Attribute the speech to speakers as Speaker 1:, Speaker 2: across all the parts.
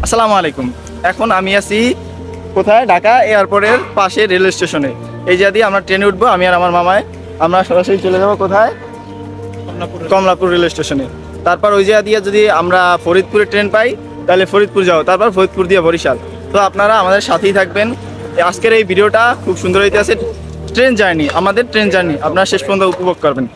Speaker 1: আসসালামু আলাইকুম। এখন আমি আছি কোথায়? ঢাকা এয়ারপোর্টের পাশে রেল স্টেশনে। এই যা দিয়ে আমরা ট্রেনে উঠবো, আমি আর আমার মামায়। আমরা সরাসরি চলে যাবো কোথায়? কমলাপুর রেল স্টেশনে। তারপর ওই জায়গা দিয়ে যদি আমরা ফরিদপুরে ট্রেন পাই তাহলে ফরিদপুর যাবো, তারপর ফরিদপুর দিয়ে বরিশাল। তো আপনারা আমাদের সাথেই থাকবেন। আজকের এই ভিডিওটা খুব সুন্দর হইতে আছে, ট্রেন জার্নি, আমাদের ট্রেন জার্নি আপনারা শেষ পর্যন্ত উপভোগ করবেন।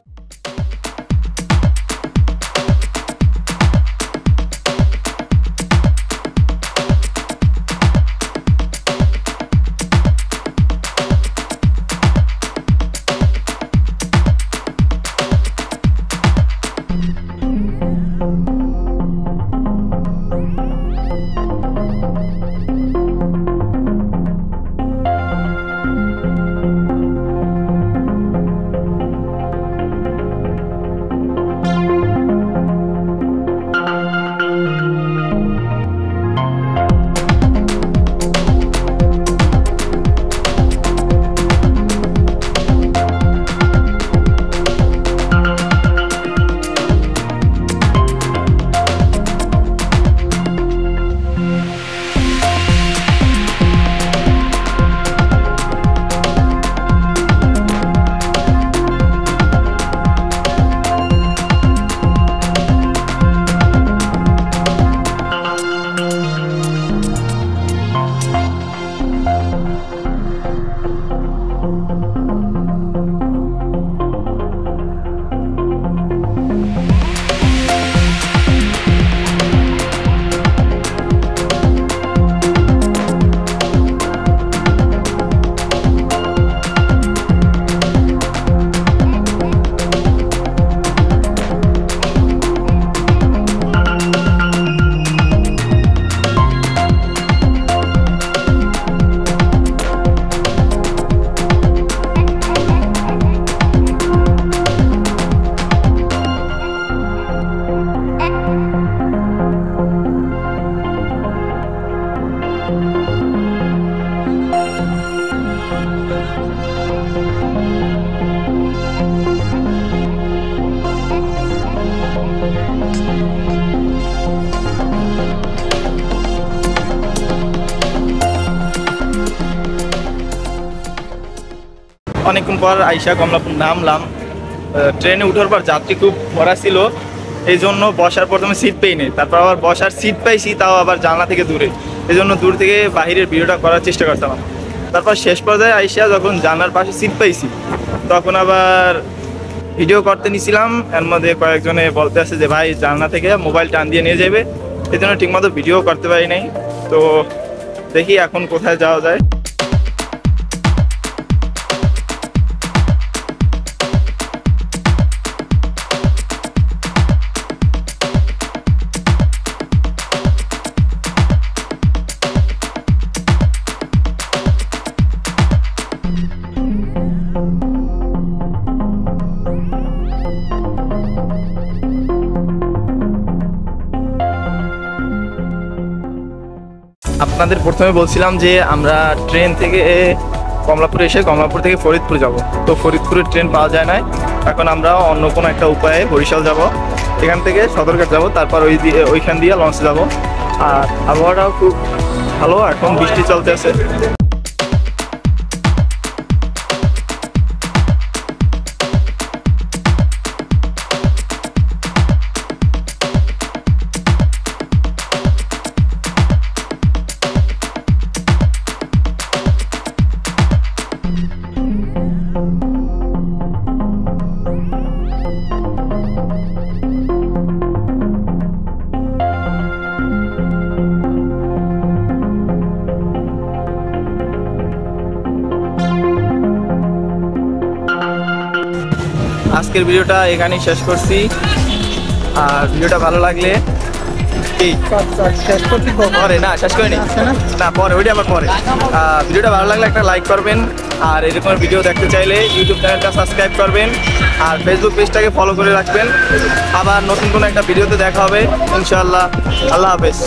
Speaker 1: অনেকক্ষণ পর আইসা কমলাপুর নামলাম। ট্রেনে উঠার পর যাত্রী খুব ভরা ছিল, এই জন্য বসার প্রথমে সিট পেই নেই, তারপর আবার বসার সিট পাইছি, তাও আবার জানলা থেকে দূরে। এই জন্য দূর থেকে বাহিরের ভিডিওটা করার চেষ্টা করতাম। তারপর শেষ পর্যায়ে আইসা যখন জানলার পাশে সিট পাইছি তখন আবার ভিডিও করতে নিছিলাম। এর মধ্যে কয়েকজনে বলতে আসে যে ভাই জানলা থেকে মোবাইল টান দিয়ে নিয়ে যাবে, এই জন্য ঠিকমতো ভিডিও করতে পারি নাই। তো দেখি এখন কোথায় যাওয়া যায়। আপনাদের প্রথমে বলছিলাম যে আমরা ট্রেন থেকে কমলাপুরে এসে কমলাপুর থেকে ফরিদপুর যাব। তো ফরিদপুরের ট্রেন পাওয়া যায় না, এখন আমরা অন্য কোনো একটা উপায়ে বরিশাল যাব। এখান থেকে সদরঘাট যাব, তারপর ওইখান দিয়ে লঞ্চে যাব। আর আবহাওয়াটাও খুব ভালো, এখন বৃষ্টি চলতে আছে। আজকের ভিডিওটা এখানেই শেষ করছি। আর ভিডিওটা ভালো লাগলে পরে না শেষ করিনি না, পরে ওইটা আবার পরে। ভিডিওটা ভালো লাগলে একটা লাইক করবেন, আর এরকম ভিডিও দেখতে চাইলে ইউটিউব চ্যানেলটা সাবস্ক্রাইব করবেন, আর ফেসবুক পেজটাকে ফলো করে রাখবেন। আবার নতুন কোনো একটা ভিডিওতে দেখা হবে ইনশাআল্লাহ। আল্লাহ হাফেজ।